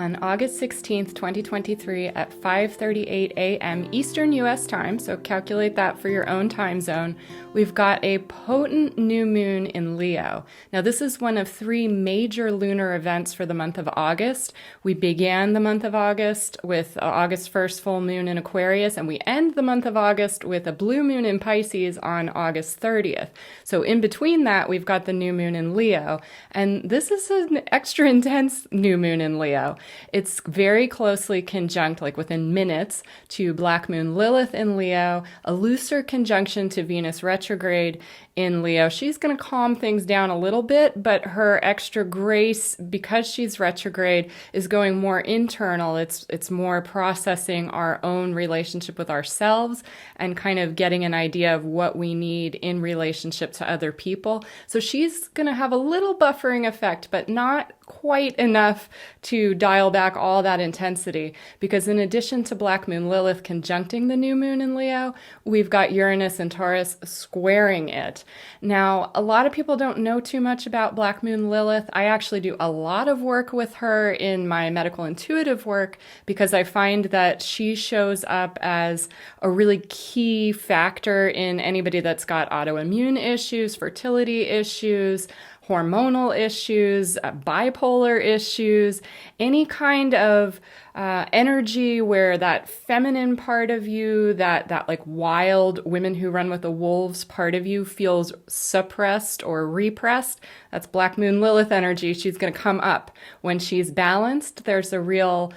On August 16th, 2023 at 5:38 a.m. Eastern U.S. time, so calculate that for your own time zone, we've got a potent new moon in Leo. Now, this is one of three major lunar events for the month of August. We began the month of August with August 1st full moon in Aquarius, and we end the month of August with a blue moon in Pisces on August 30th. So in between that, we've got the new moon in Leo, and this is an extra intense new moon in Leo. It's very closely conjunct, like within minutes, to Black Moon Lilith in Leo, a looser conjunction to Venus retrograde in Leo. She's going to calm things down a little bit, but her extra grace, because she's retrograde, is going more internal. It's more processing our own relationship with ourselves and kind of getting an idea of what we need in relationship to other people. So she's going to have a little buffering effect, but not quite enough to dial back all that intensity, because in addition to Black Moon Lilith conjuncting the new moon in Leo, we've got Uranus and Taurus squaring it. Now, a lot of people don't know too much about Black Moon Lilith. I actually do a lot of work with her in my medical intuitive work because I find that she shows up as a really key factor in anybody that's got autoimmune issues, fertility issues, hormonal issues, bipolar issues, any kind of energy where that feminine part of you, that like wild women who run with the wolves part of you feels suppressed or repressed. That's Black Moon Lilith energy. She's going to come up. When she's balanced, there's a real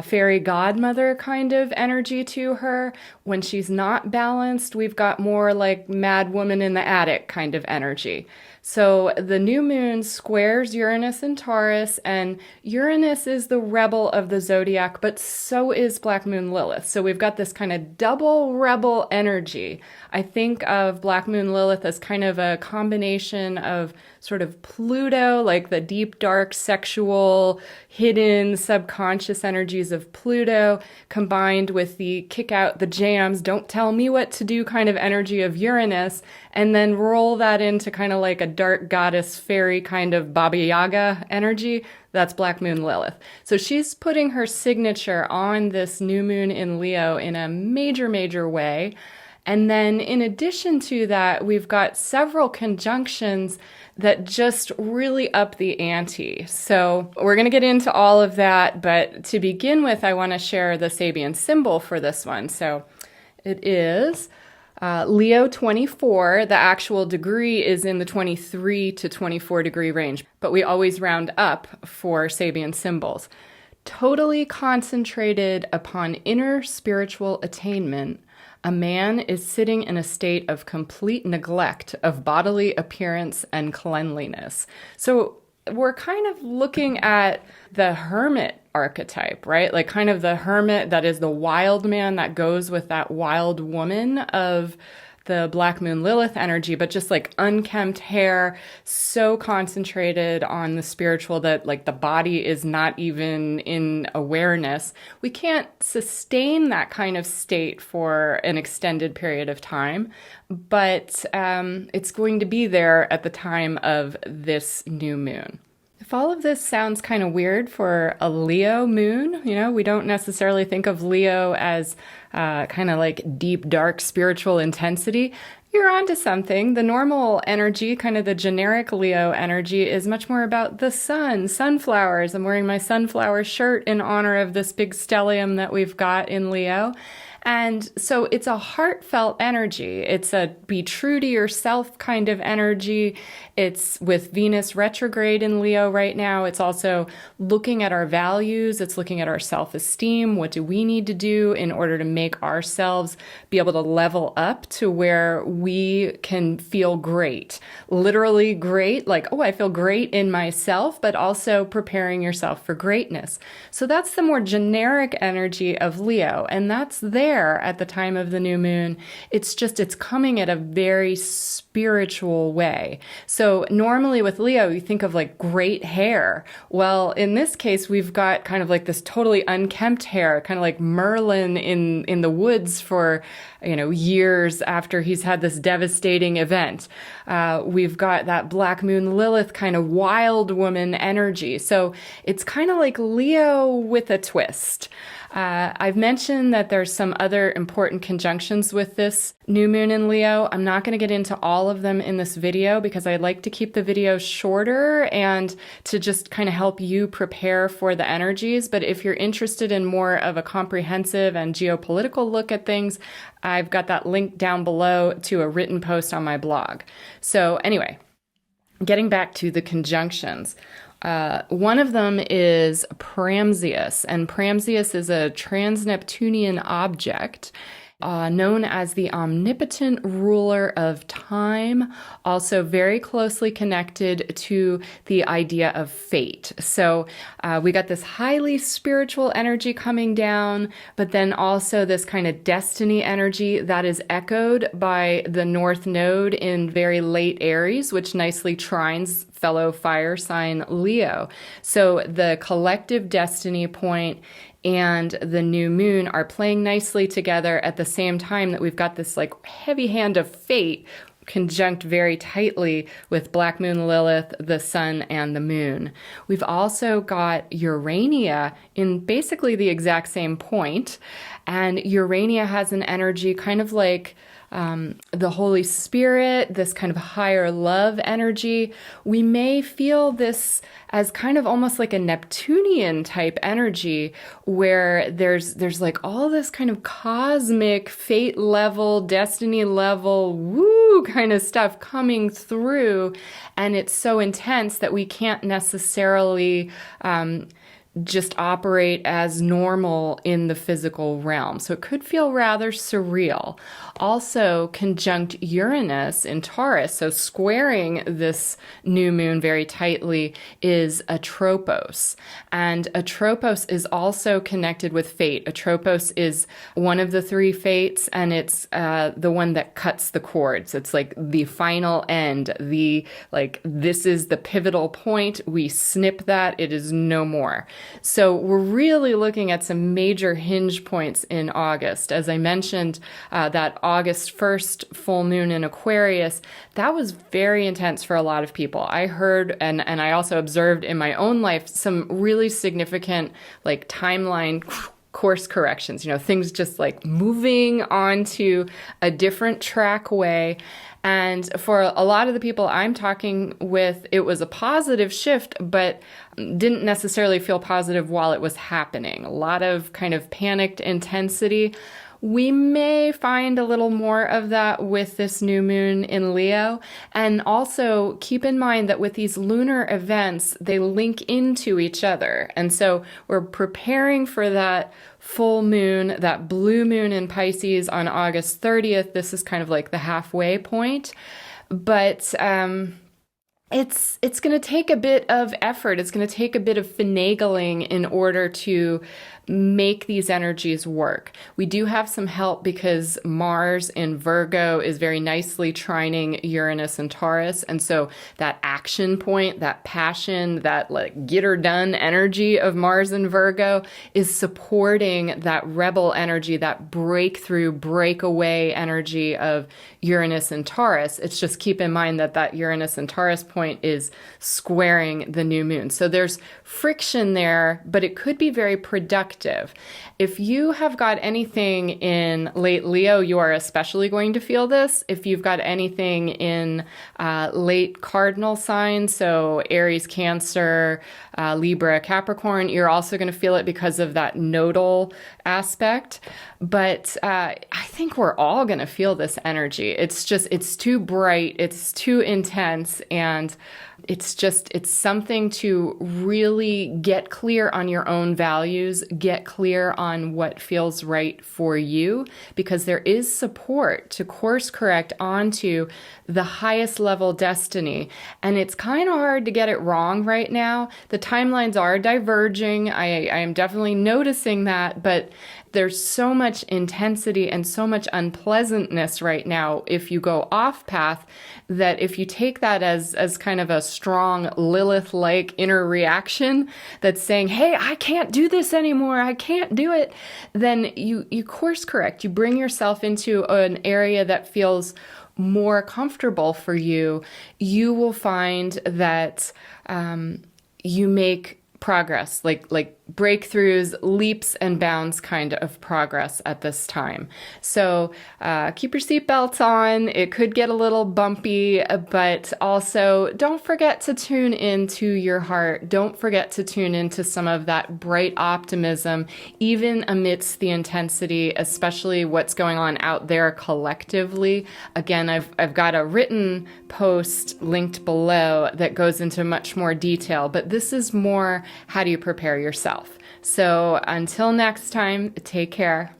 fairy godmother kind of energy to her. When she's not balanced, we've got more like mad woman in the attic kind of energy. So the new moon squares Uranus and Taurus, and Uranus is the rebel of the zodiac, but so is Black Moon Lilith. So we've got this kind of double rebel energy. I think of Black Moon Lilith as kind of a combination of sort of Pluto, like the deep, dark, sexual, hidden, subconscious energies of Pluto, combined with the kick out the jams, don't tell me what to do kind of energy of Uranus, and then roll that into kind of like a dark goddess fairy kind of Baba Yaga energy. That's Black Moon Lilith. So she's putting her signature on this new moon in Leo in a major, major way. And then in addition to that, we've got several conjunctions that just really up the ante. So we're going to get into all of that, but to begin with, I want to share the Sabian symbol for this one. So it is Leo 24. The actual degree is in the 23 to 24 degree range, but we always round up for Sabian symbols. Totally concentrated upon inner spiritual attainment, a man is sitting in a state of complete neglect of bodily appearance and cleanliness. So we're kind of looking at the hermit archetype, right? Like kind of the hermit that is the wild man that goes with that wild woman of the Black Moon Lilith energy, but just like unkempt hair, so concentrated on the spiritual that like the body is not even in awareness. We can't sustain that kind of state for an extended period of time, but it's going to be there at the time of this new moon. If all of this sounds kind of weird for a Leo moon, you know, we don't necessarily think of Leo as kind of like deep, dark spiritual intensity. You're onto something. The normal energy, kind of the generic Leo energy, is much more about the sun, sunflowers. I'm wearing my sunflower shirt in honor of this big stellium that we've got in Leo. And so it's a heartfelt energy. It's a be true to yourself kind of energy. It's with Venus retrograde in Leo right now. It's also looking at our values. It's looking at our self-esteem. What do we need to do in order to make ourselves be able to level up to where we can feel great? Literally great, like, oh, I feel great in myself, but also preparing yourself for greatness. So that's the more generic energy of Leo, and that's there at the time of the new moon. It's coming at a very spiritual way. So normally with Leo, you think of like great hair. Well, in this case, we've got kind of like this totally unkempt hair, kind of like Merlin in the woods for, years after he's had this devastating event. We've got that black Moon Lilith kind of wild woman energy. So it's kind of like Leo with a twist. I've mentioned that there's some other important conjunctions with this new moon in Leo. I'm not going to get into all of them in this video because I like to keep the video shorter and to just kind of help you prepare for the energies. But if you're interested in more of a comprehensive and geopolitical look at things, I've got that link down below to a written post on my blog. So anyway, getting back to the conjunctions. One of them is Pramsius, and Pramsius is a Trans-Neptunian object known as the omnipotent ruler of time, also very closely connected to the idea of fate. So we got this highly spiritual energy coming down, but then also this kind of destiny energy that is echoed by the North Node in very late Aries, which nicely trines fellow fire sign Leo. So the collective destiny point and the new moon are playing nicely together at the same time that we've got this like heavy hand of fate conjunct very tightly with black moon Lilith, the sun, and the moon. We've also got Urania in basically the exact same point, and Urania has an energy kind of like the Holy Spirit, this kind of higher love energy. We may feel this as kind of almost like a Neptunian type energy where there's like all this kind of cosmic fate level, destiny level, woo kind of stuff coming through. And it's so intense that we can't necessarily just operate as normal in the physical realm. So it could feel rather surreal. Also, conjunct Uranus in Taurus, so squaring this new moon very tightly, is Atropos. And Atropos is also connected with fate. Atropos is one of the three fates, and it's the one that cuts the cords. It's like the final end. This is the pivotal point. We snip that. It is no more. So we're really looking at some major hinge points in August. As I mentioned, that August 1st full moon in Aquarius, that was very intense for a lot of people. I heard, and I also observed in my own life, some really significant like timeline course corrections, things just like moving onto a different track way. And for a lot of the people I'm talking with, it was a positive shift, but didn't necessarily feel positive while it was happening. A lot of kind of panicked intensity. We may find a little more of that with this new moon in Leo. And also keep in mind that with these lunar events, they link into each other. And so we're preparing for that full moon, that blue moon in Pisces on August 30th. This is kind of like the halfway point. But it's going to take a bit of effort. It's going to take a bit of finagling in order to make these energies work. We do have some help because Mars in Virgo is very nicely trining Uranus and Taurus. And so that action point, that passion, that like get her done energy of Mars in Virgo is supporting that rebel energy, that breakthrough, breakaway energy of Uranus and Taurus. It's just keep in mind that Uranus and Taurus point is squaring the new moon. So there's friction there, but it could be very productive. If you have got anything in late Leo, you are especially going to feel this. If you've got anything in late cardinal signs, so Aries, Cancer, Libra, Capricorn, you're also going to feel it because of that nodal aspect. But I think we're all going to feel this energy. It's too bright, it's too intense, and it's something to really get clear on your own values, get clear on what feels right for you, because there is support to course correct onto the highest level destiny. And it's kind of hard to get it wrong right now. The timelines are diverging. I am definitely noticing that, but there's so much intensity and so much unpleasantness right now if you go off path, that if you take that as kind of a strong Lilith-like inner reaction that's saying, hey, I can't do this anymore, I can't do it, then you course correct. You bring yourself into an area that feels more comfortable for you. You will find that you make progress, like breakthroughs, leaps and bounds kind of progress at this time. So keep your seatbelts on. It could get a little bumpy, but also don't forget to tune into your heart. Don't forget to tune into some of that bright optimism, even amidst the intensity, especially what's going on out there collectively. Again, I've got a written post linked below that goes into much more detail, but this is more how do you prepare yourself. So until next time, take care.